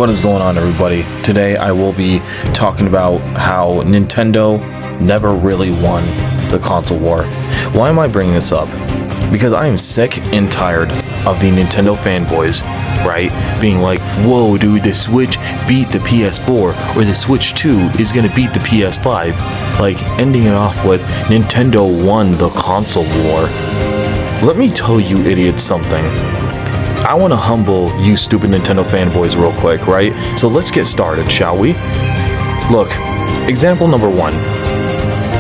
What is going on, everybody? Today I will be talking about how Nintendo never really won the console war. Why am I bringing this up? Because I am sick and tired of the Nintendo fanboys, right? Being like, whoa dude, the Switch beat the PS4, or the Switch 2 is gonna beat the PS5. Like, ending it off with, Nintendo won the console war. Let me tell you idiots something. I want to humble you stupid Nintendo fanboys real quick, right? So let's get started, shall we? Look, example number one.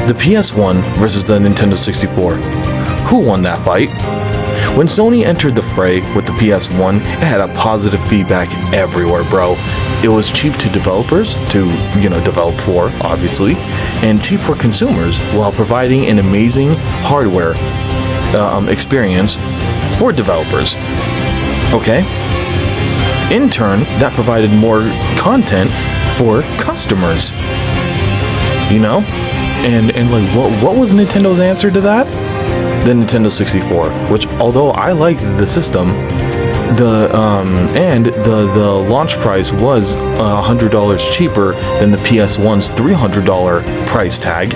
The PS1 versus the Nintendo 64. Who won that fight? When Sony entered the fray with the PS1, it had a positive feedback everywhere, bro. It was cheap to developers to, develop for, obviously, and cheap for consumers while providing an amazing hardware experience for developers. Okay. In turn, that provided more content for customers. And like, what was Nintendo's answer to that? The Nintendo 64, which, although I liked the system, the launch price was $100 cheaper than the PS1's $300 price tag.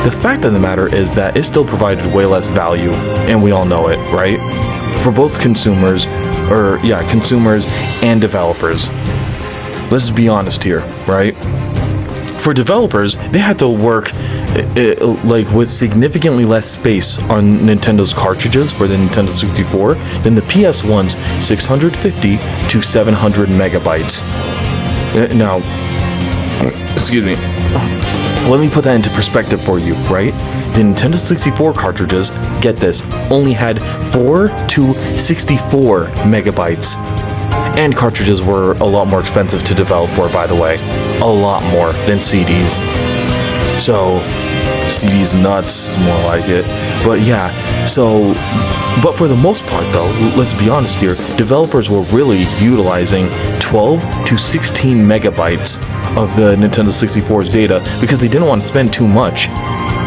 The fact of the matter is that it still provided way less value, and we all know it, right? For both consumers and developers. Let's be honest here, right? For developers, they had to work with significantly less space on Nintendo's cartridges for the Nintendo 64 than the PS1's 650 to 700 megabytes. Now, excuse me. Let me put that into perspective for you, right? The Nintendo 64 cartridges, get this, only had 4 to 64 megabytes. And cartridges were a lot more expensive to develop for, by the way. A lot more than CDs. So, CDs nuts, more like it. But yeah, but for the most part though, let's be honest here, developers were really utilizing 12 to 16 megabytes of the Nintendo 64's data because they didn't want to spend too much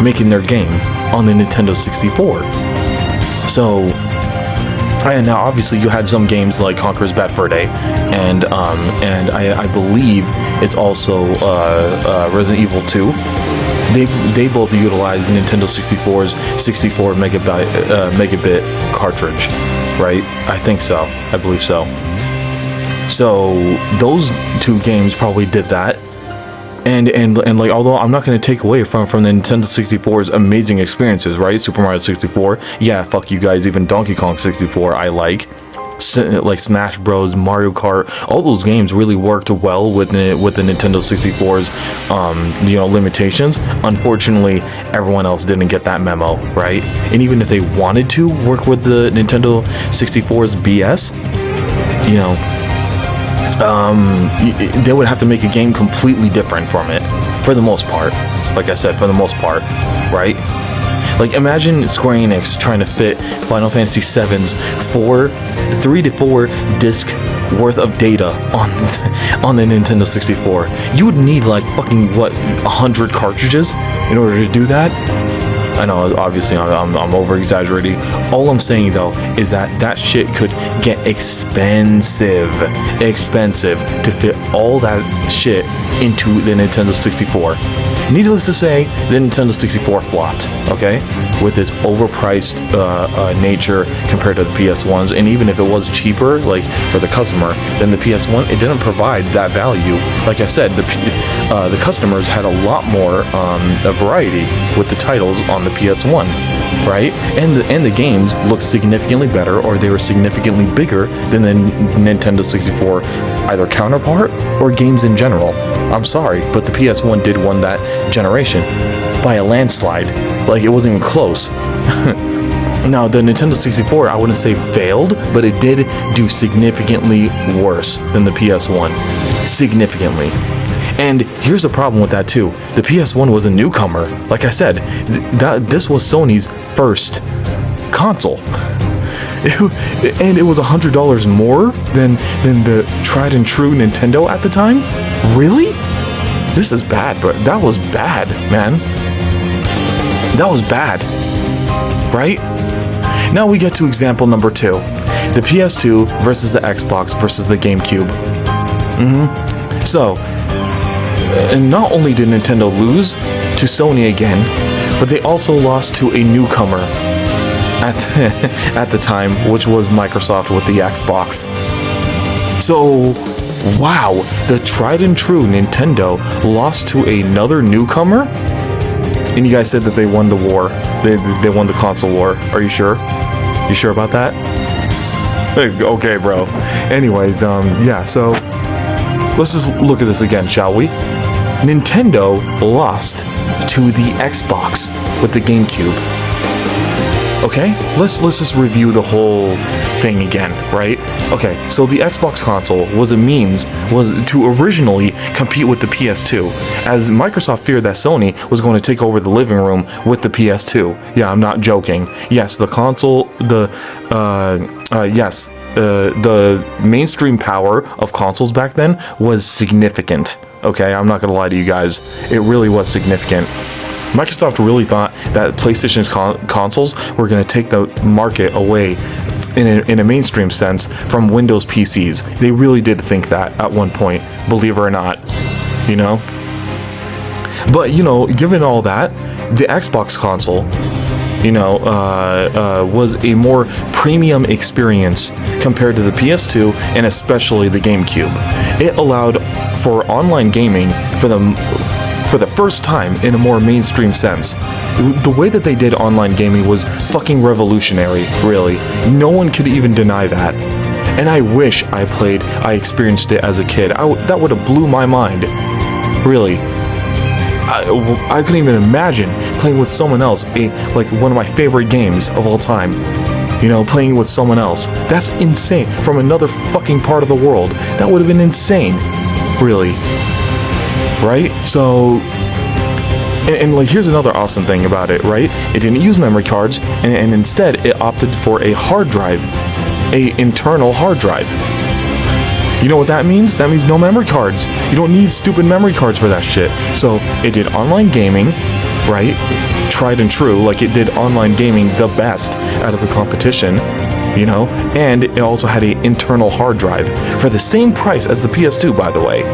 making their game on the Nintendo 64. So, and now obviously you had some games like Conker's Bad Fur Day, and I believe it's also Resident Evil 2. They both utilize Nintendo 64's 64 megabit cartridge, right? I think so. I believe so. So those two games probably did that. And like, although I'm not going to take away from the Nintendo 64's amazing experiences, right? Super Mario 64, yeah, fuck you guys. Even Donkey Kong 64, I like Smash Bros, Mario Kart. All those games really worked well with the Nintendo 64's limitations. Unfortunately, everyone else didn't get that memo, right? And even if they wanted to work with the Nintendo 64's BS, they would have to make a game completely different from it, for the most part. Like I said, for the most part, right? Like, imagine Square Enix trying to fit Final Fantasy VII's 3 to 4 disc worth of data on the Nintendo 64. You would need like fucking 100 cartridges in order to do that. I know, obviously, I'm over-exaggerating. All I'm saying, though, is that shit could get expensive to fit all that shit into the Nintendo 64. Needless to say, the Nintendo 64 flopped, okay? With its overpriced nature compared to the PS1s, and even if it was cheaper, like, for the customer, than the PS1, it didn't provide that value. Like I said, the customers had a lot more variety with the titles on the PS1, right? And the games looked significantly better, or they were significantly bigger than the Nintendo 64 either counterpart or games in general. I'm sorry, but the PS1 did win that generation by a landslide. Like, it wasn't even close. Now, the Nintendo 64, I wouldn't say failed, but it did do significantly worse than the PS1. Significantly. And here's the problem with that too. The PS1 was a newcomer. Like I said, this was Sony's first console. And it was $100 more than the tried and true Nintendo at the time? Really? This is bad, but that was bad, man. That was bad. Right? Now we get to example number 2. The PS2 versus the Xbox versus the GameCube. So, and not only did Nintendo lose to Sony again, but they also lost to a newcomer at the time, which was Microsoft with the Xbox. So, wow, the tried and true Nintendo lost to another newcomer? And you guys said that they won the war. They won the console war. Are you sure? You sure about that? Okay, bro. Anyways, yeah, so let's just look at this again, shall we? Nintendo lost to the Xbox with the GameCube. Okay, let's just review the whole thing again, right? Okay, so the Xbox console was to originally compete with the PS2, as Microsoft feared that Sony was going to take over the living room with the PS2. Yeah, I'm not joking. Yes, the console, the mainstream power of consoles back then was significant. Okay, I'm not gonna lie to you guys, it really was significant. Microsoft really thought that PlayStation's consoles were going to take the market away in a mainstream sense from Windows PCs. They really did think that at one point, believe it or not, you know? But, you know, given all that, the Xbox console, you know, was a more premium experience compared to the PS2 and especially the GameCube. It allowed for online gaming for the first time in a more mainstream sense. The way that they did online gaming was fucking revolutionary, really. No one could even deny that. And I wish I experienced it as a kid. That would have blew my mind. Really. I couldn't even imagine playing with someone else, like one of my favorite games of all time. You know, playing with someone else. That's insane. From another fucking part of the world. That would have been insane. Really. Right? So, and like, here's another awesome thing about it, right? It didn't use memory cards, and instead it opted for a hard drive, a internal hard drive. You know what that means? That means no memory cards. You don't need stupid memory cards for that shit. So it did online gaming, right? Tried and true, like it did online gaming the best out of the competition, you know? And it also had an internal hard drive for the same price as the PS2, by the way.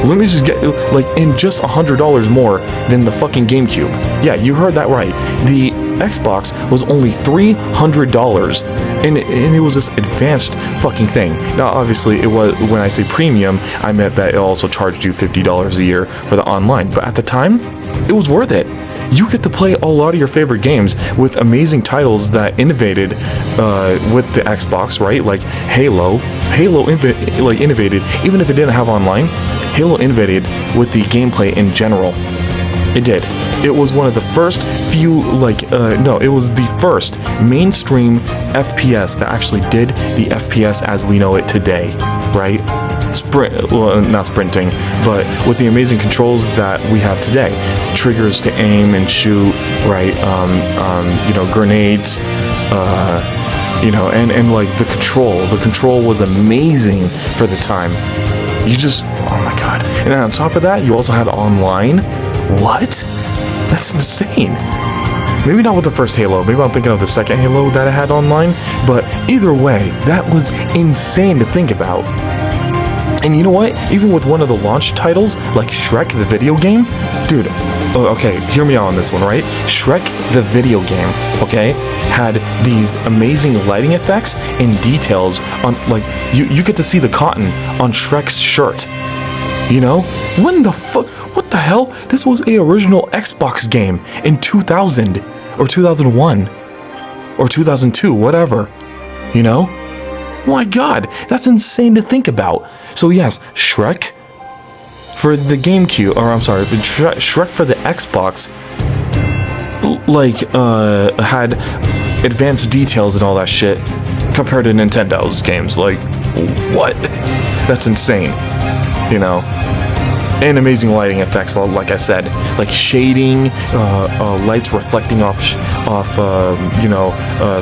Let me just get, like, in just $100 more than the fucking GameCube. Yeah, you heard that right. The Xbox was only $300, and it was this advanced fucking thing. Now, obviously, it was, when I say premium, I meant that it also charged you $50 a year for the online. But at the time, it was worth it. You get to play a lot of your favorite games with amazing titles that innovated with the Xbox, right? Like Halo innovated, even if it didn't have online. Halo innovated with the gameplay in general. It did. It was one of the first few, it was the first mainstream FPS that actually did the FPS as we know it today, right? Not sprinting, but with the amazing controls that we have today. Triggers to aim and shoot, right? Grenades, and like the control was amazing for the time. Oh my god. And then on top of that, you also had online. What? That's insane. Maybe not with the first Halo. Maybe I'm thinking of the second Halo that it had online. But either way, that was insane to think about. And you know what? Even with one of the launch titles, like Shrek the video game, dude, okay, hear me out on this one, right? Shrek the video game, okay, had these amazing lighting effects and details on, like, you get to see the cotton on Shrek's shirt. You know? When the fuck? What the hell? This was a original Xbox game in 2000 or 2001 or 2002, whatever. You know? My god, that's insane to think about. So yes, Shrek for the GameCube, or I'm sorry, Shrek for the Xbox, had advanced details and all that shit compared to Nintendo's games. Like, what? That's insane. You know? And amazing lighting effects, like I said, like shading, lights reflecting off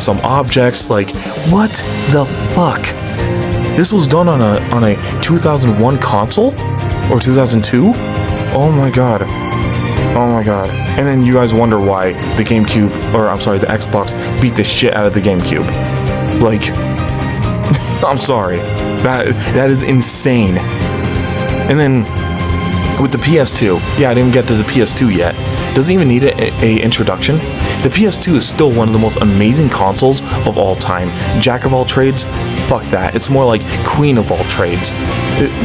some objects. Like, what the fuck? This was done on a 2001 console or 2002? Oh my god. Oh my god. And then you guys wonder why the GameCube, or I'm sorry, the Xbox beat the shit out of the GameCube. Like, I'm sorry. That is insane. And then with the PS2, yeah, I didn't get to the PS2 yet. Doesn't even need a introduction. The PS2 is still one of the most amazing consoles of all time. Jack of all trades? Fuck that. It's more like queen of all trades.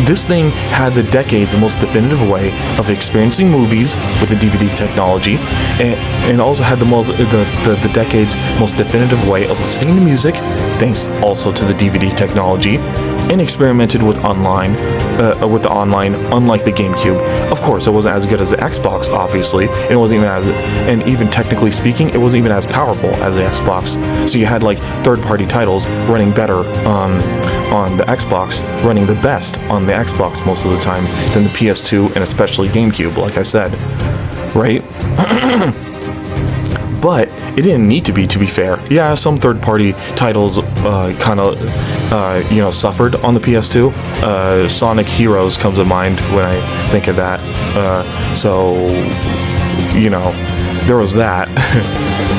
This thing had the decade's most definitive way of experiencing movies with the DVD technology, and also had the decade's most definitive way of listening to music, thanks also to the DVD technology, and experimented with the online, unlike the GameCube. Of course, it wasn't as good as the Xbox, obviously. It wasn't even and even technically speaking, it wasn't even as powerful as the Xbox. So you had like third-party titles running better on the Xbox, running the best on the Xbox most of the time than the PS2 and especially GameCube, like I said, right? But it didn't need to be fair. Yeah, some third-party titles kind of, suffered on the PS2. Sonic Heroes comes to mind when I think of that. There was that.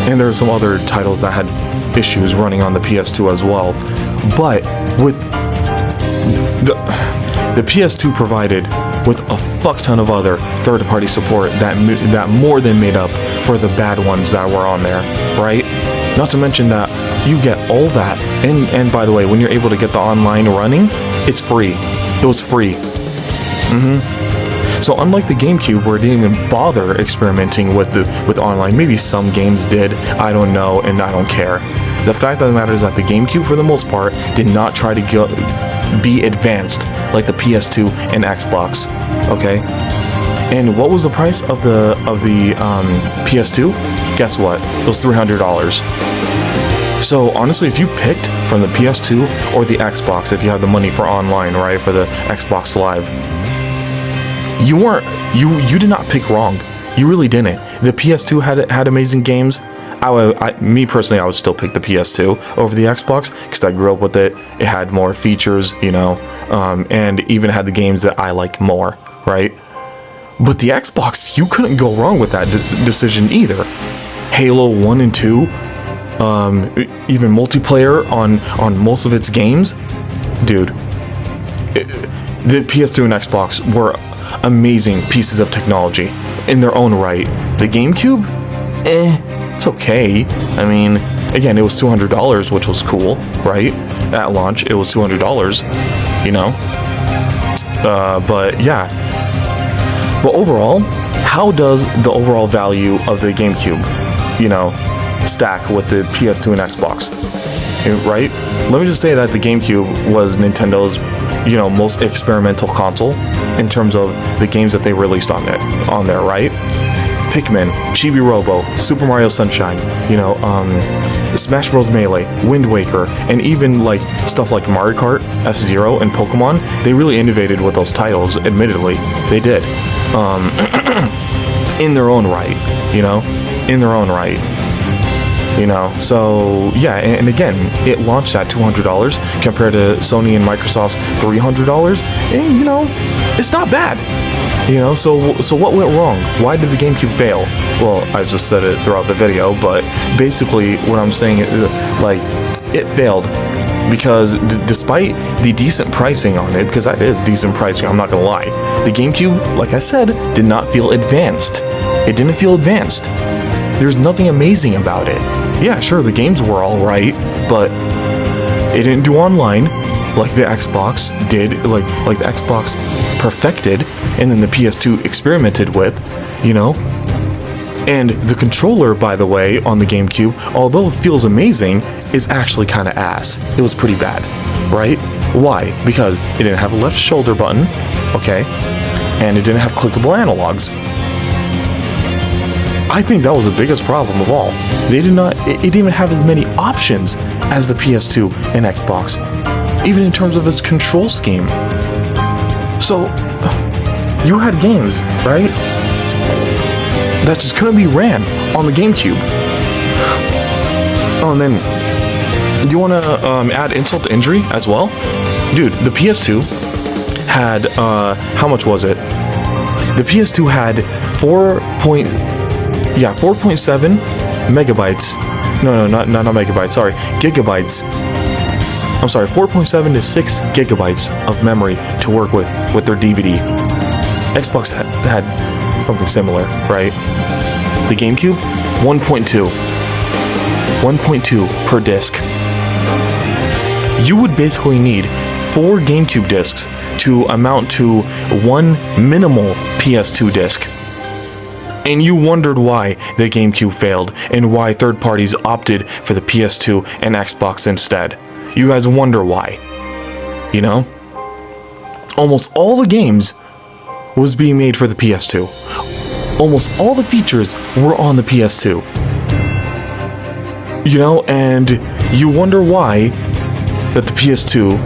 And there were some other titles that had issues running on the PS2 as well. But with the PS2 provided with a fuck ton of other third-party support that more than made up for the bad ones that were on there, right? Not to mention that you get all that, and by the way, when you're able to get the online running, it's free. It was free. So unlike the GameCube, where it didn't even bother experimenting with online, maybe some games did, I don't know, and I don't care. The fact of the matter is that the GameCube, for the most part, did not try to be advanced like the PS2 and Xbox. Okay. And what was the price of the PS2? Guess what? It was $300. So honestly, if you picked from the PS2 or the Xbox, if you have the money for online, right, for the Xbox Live, you did not pick wrong. You really didn't. The PS2 had amazing games. Me personally, I would still pick the PS2 over the Xbox because I grew up with it. It had more features, and even had the games that I like more, right? But the Xbox, you couldn't go wrong with that decision either. Halo 1 and 2, even multiplayer on most of its games. Dude, the PS2 and Xbox were amazing pieces of technology in their own right. The GameCube? It's okay. I mean, again, it was $200, which was cool, right? At launch, it was $200, but yeah. But overall, how does the overall value of the GameCube, stack with the PS2 and Xbox, right? Let me just say that the GameCube was Nintendo's, most experimental console in terms of the games that they released on there, right? Pikmin, Chibi Robo, Super Mario Sunshine, Smash Bros. Melee, Wind Waker, and even like stuff like Mario Kart, F-Zero, and Pokemon. They really innovated with those titles. Admittedly, they did. In their own right, in their own right. So yeah, and again, it launched at $200 compared to Sony and Microsoft's $300, and it's not bad. So what went wrong? Why did the GameCube fail? Well, I just said it throughout the video, but basically what I'm saying is, it failed because despite the decent pricing on it, because that is decent pricing, I'm not gonna lie, the GameCube, like I said, did not feel advanced. It didn't feel advanced. There's nothing amazing about it. Yeah, sure, the games were alright, but it didn't do online like the Xbox did, like the Xbox perfected, and then the PS2 experimented with, And the controller, by the way, on the GameCube, although it feels amazing, is actually kind of ass. It was pretty bad, right? Why? Because it didn't have a left shoulder button, okay, and it didn't have clickable analogs. I think that was the biggest problem of all. It didn't even have as many options as the PS2 and Xbox, even in terms of its control scheme. So, you had games, right, that just couldn't be ran on the GameCube. Oh, and then, do you want to add insult to injury as well? Dude, the PS2 had, how much was it? The PS2 had 4.7 megabytes. No, not megabytes, sorry, gigabytes 4.7 to 6 gigabytes of memory to work with their DVD. Xbox had something similar, right? The GameCube, 1.2 per disc. You would basically need 4 GameCube discs to amount to one minimal PS2 disc. And you wondered why the GameCube failed and why third parties opted for the PS2 and Xbox instead. You guys wonder why. You know? Almost all the games was being made for the PS2. Almost all the features were on the PS2. You know, and you wonder why that the PS2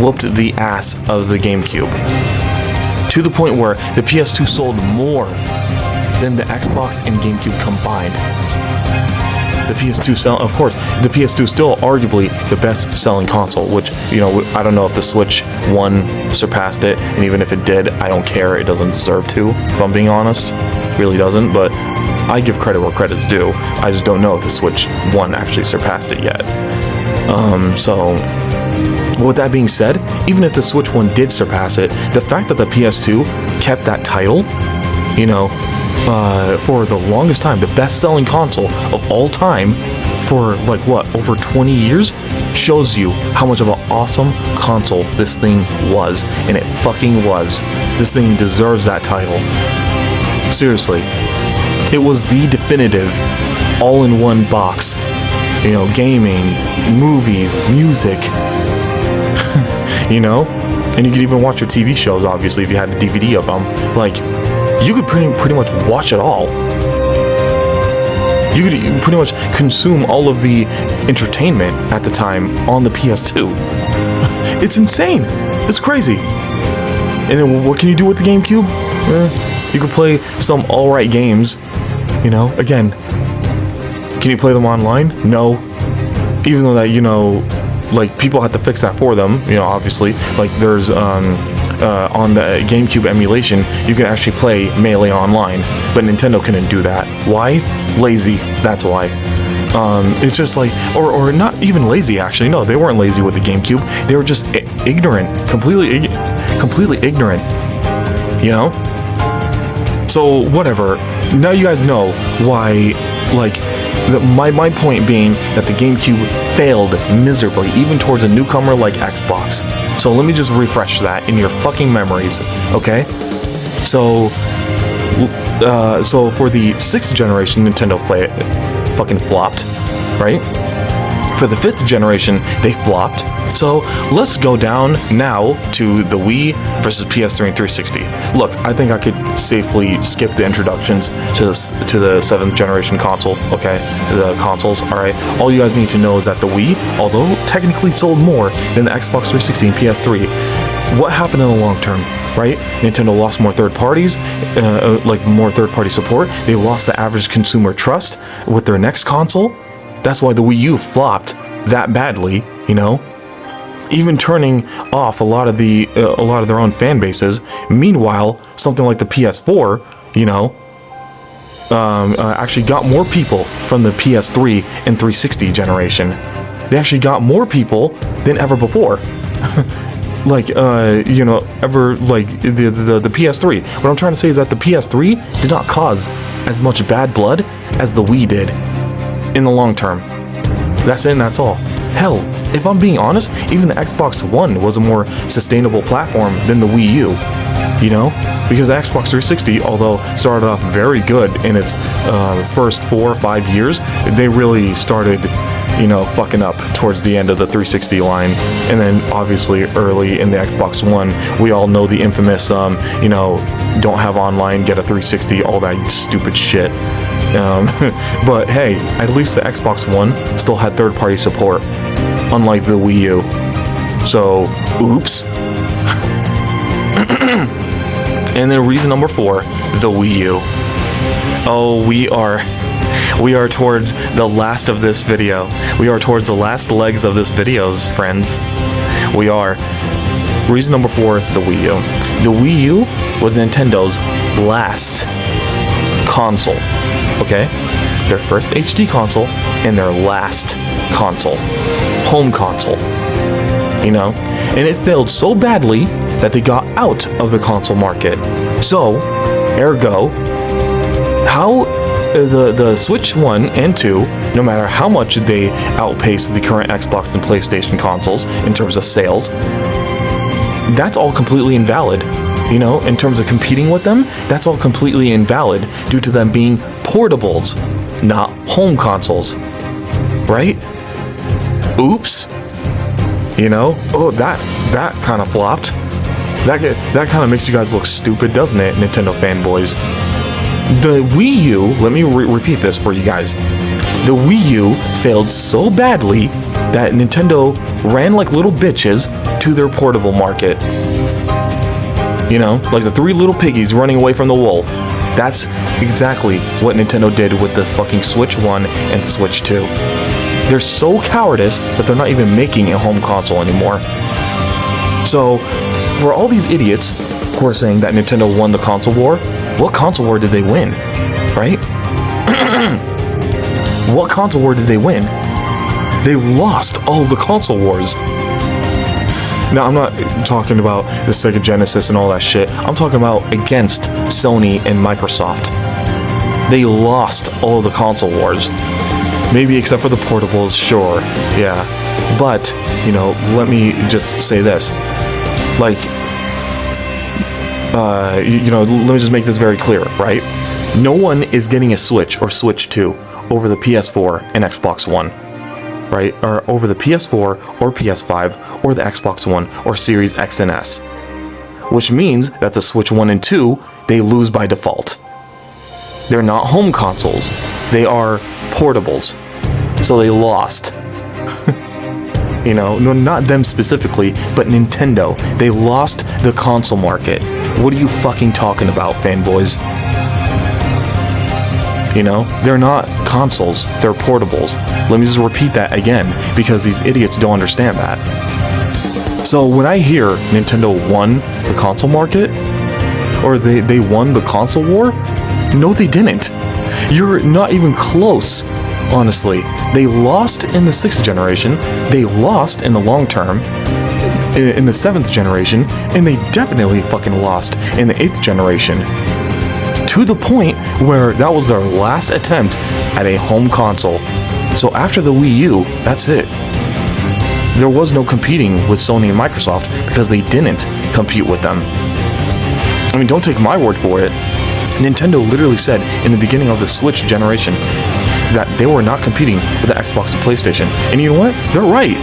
whooped the ass of the GameCube. To the point where the PS2 sold more than the Xbox and GameCube combined. The PS2 of course, the PS2 is still arguably the best selling console, which, you know, I don't know if the Switch 1 surpassed it, and even if it did, I don't care, it doesn't deserve to, if I'm being honest. It really doesn't, but I give credit where credit's due. I just don't know if the Switch 1 actually surpassed it yet. So with that being said, even if the Switch 1 did surpass it, the fact that the PS2 kept that title, you know, for the longest time, the best-selling console of all time for, like, what, over 20 years, shows you how much of an awesome console this thing was. And it fucking was. This thing deserves that title. Seriously. It was the definitive all-in-one box. You know, gaming, movies, music, you know? And you could even watch your TV shows, obviously, if you had a DVD of them. Like, you could pretty much watch it all. You could pretty much consume all of the entertainment at the time on the PS2. It's insane. It's crazy. And then what can you do with the GameCube? You could play some alright games. You know, again, can you play them online? No. Even though that, you know, like, people have to fix that for them, you know, obviously. Like, there's, on the GameCube emulation, you can actually play Melee online, but Nintendo couldn't do that. Why? Lazy, that's why. It's just like, or not even lazy, actually. No, they weren't lazy with the GameCube. They were just ignorant, completely ignorant, you know? So, whatever. Now you guys know why, like, my point being that the GameCube failed miserably, even towards a newcomer like Xbox. So let me just refresh that in your fucking memories, okay? So for the 6th generation, Nintendo fucking flopped, right? For the 5th generation, they flopped. So let's go down now to the Wii versus PS3 and 360. Look, I think I could safely skip the introductions to the 7th generation console, okay? The consoles, alright? All you guys need to know is that the Wii, although technically sold more than the Xbox 360 and PS3, what happened in the long term, right? Nintendo lost more third parties, like more third party support. They lost the average consumer trust with their next console. That's why the Wii U flopped that badly, you know? Even turning off a lot of their own fan bases. Meanwhile, something like the PS4, you know, actually got more people from the PS3 and 360 generation. They actually got more people than ever before. Like, you know, ever, like, the PS3. What I'm trying to say is that the PS3 did not cause as much bad blood as the Wii did in the long term. That's it and that's all. Hell, if I'm being honest, even the Xbox One was a more sustainable platform than the Wii U, you know? Because the Xbox 360, although started off very good in its first 4 or 5 years, they really started, you know, fucking up towards the end of the 360 line. And then obviously early in the Xbox One, we all know the infamous, you know, don't have online, get a 360, all that stupid shit. But hey, at least the Xbox One still had third-party support, unlike the Wii U. So, oops. And then reason number 4, the Wii U. Oh, we are towards the last of this video. We are towards the last legs of this video, friends. We are. Reason number 4, the Wii U. The Wii U was Nintendo's last console. Okay? Their first HD console and their last console. Home console. you know? And it failed so badly that they got out of the console market. So, ergo, how the Switch 1 and 2, no matter how much they outpace the current Xbox and PlayStation consoles in terms of sales, that's all completely invalid. You know, in terms of competing with them, that's all completely invalid due to them being portables, not home consoles. Right? Oops. You know? Oh, that kind of flopped. That kind of makes you guys look stupid, doesn't it, Nintendo fanboys? The Wii U, let me repeat this for you guys. The Wii U failed so badly that Nintendo ran like little bitches to their portable market. You know, like the three little piggies running away from the wolf. That's exactly what Nintendo did with the fucking Switch 1 and Switch 2. They're so cowardice that they're not even making a home console anymore. So, for all these idiots who are saying that Nintendo won the console war, what console war did they win? Right? What console war did they win? They lost all of the console wars. Now, I'm not talking about the Sega Genesis and all that shit. I'm talking about against Sony and Microsoft. They lost all of the console wars. Maybe except for the portables, sure. Yeah. But, you know, let me just say this. Like, you know, let me just make this very clear, right? No one is getting a Switch or Switch 2 over the PS4 and Xbox One. Right? Or over the PS4 or PS5 or the Xbox One or Series X and S. Which means that the Switch 1 and 2, they lose by default. They're not home consoles. They are portables. So they lost. You know, no, not them specifically, but Nintendo. They lost the console market. What are you fucking talking about, fanboys? You know, they're not consoles, they're portables. Let me just repeat that again, because these idiots don't understand that. So when I hear Nintendo won the console market, or they won the console war, no they didn't. You're not even close, honestly. They lost in the 6th generation, they lost in the long term, in the 7th generation, and they definitely fucking lost in the 8th generation. To the point where that was their last attempt at a home console. So after the Wii U, that's it. There was no competing with Sony and Microsoft because they didn't compete with them. I mean, don't take my word for it. Nintendo literally said in the beginning of the Switch generation that they were not competing with the Xbox and PlayStation. And you know what? They're right.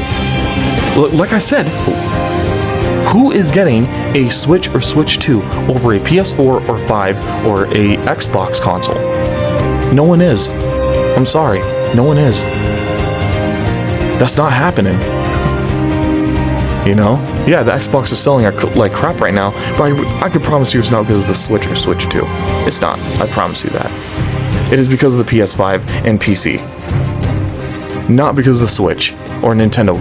Like I said, who is getting a Switch or Switch 2 over a PS4 or 5 or a Xbox console? No one is. I'm sorry. No one is. That's not happening. You know? Yeah, the Xbox is selling like crap right now, but I could promise you it's not because of the Switch or Switch 2. It's not. I promise you that. It is because of the PS5 and PC. Not because of the Switch or Nintendo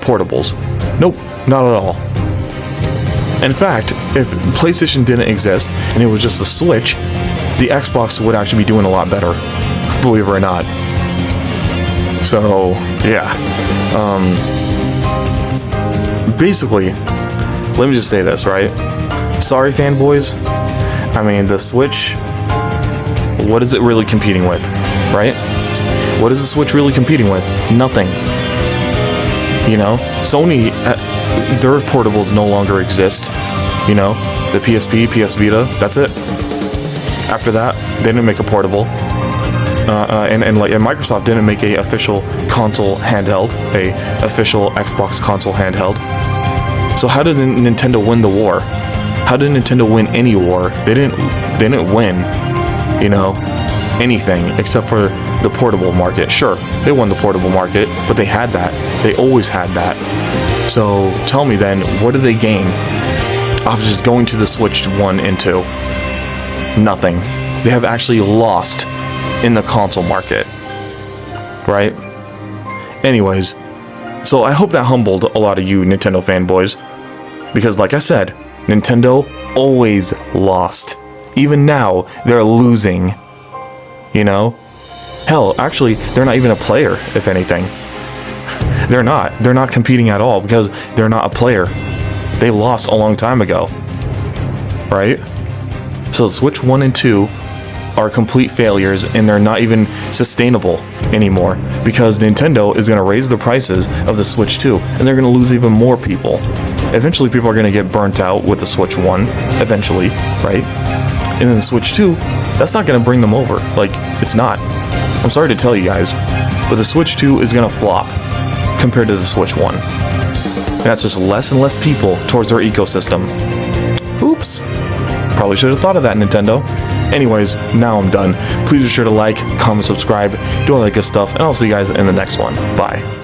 portables. Nope, not at all. In fact, if PlayStation didn't exist and it was just the Switch, the Xbox would actually be doing a lot better, believe it or not. So, yeah. Basically, let me just say this, right? Sorry, fanboys. I mean, the Switch, what is it really competing with, right? What is the Switch really competing with? Nothing. You know, Sony, their portables no longer exist. You know, the PSP, PS Vita, that's it. After that, they didn't make a portable. And Microsoft didn't make a official console handheld, a official Xbox console handheld. So how did Nintendo win the war? How did Nintendo win any war? They didn't win, you know, anything except for the portable market. Sure, they won the portable market, but they had that. They always had that. So tell me then, what did they gain off just going to the Switch 1 and 2? Nothing. They have actually lost in the console market, right? Anyways, so I hope that humbled a lot of you Nintendo fanboys, because like I said, Nintendo always lost. Even now, they're losing, you know? Hell, actually, they're not even a player, if anything. They're not. They're not competing at all because they're not a player. They lost a long time ago. Right? So Switch 1 and 2 are complete failures, and they're not even sustainable anymore because Nintendo is going to raise the prices of the Switch 2, and they're going to lose even more people. Eventually, people are going to get burnt out with the Switch 1, eventually, right? And then the Switch 2, that's not going to bring them over. Like, it's not. I'm sorry to tell you guys, but the Switch 2 is going to flop compared to the Switch 1. And that's just less and less people towards their ecosystem. Oops. Probably should have thought of that, Nintendo. Anyways, now I'm done. Please be sure to like, comment, subscribe, do all that good stuff, and I'll see you guys in the next one. Bye.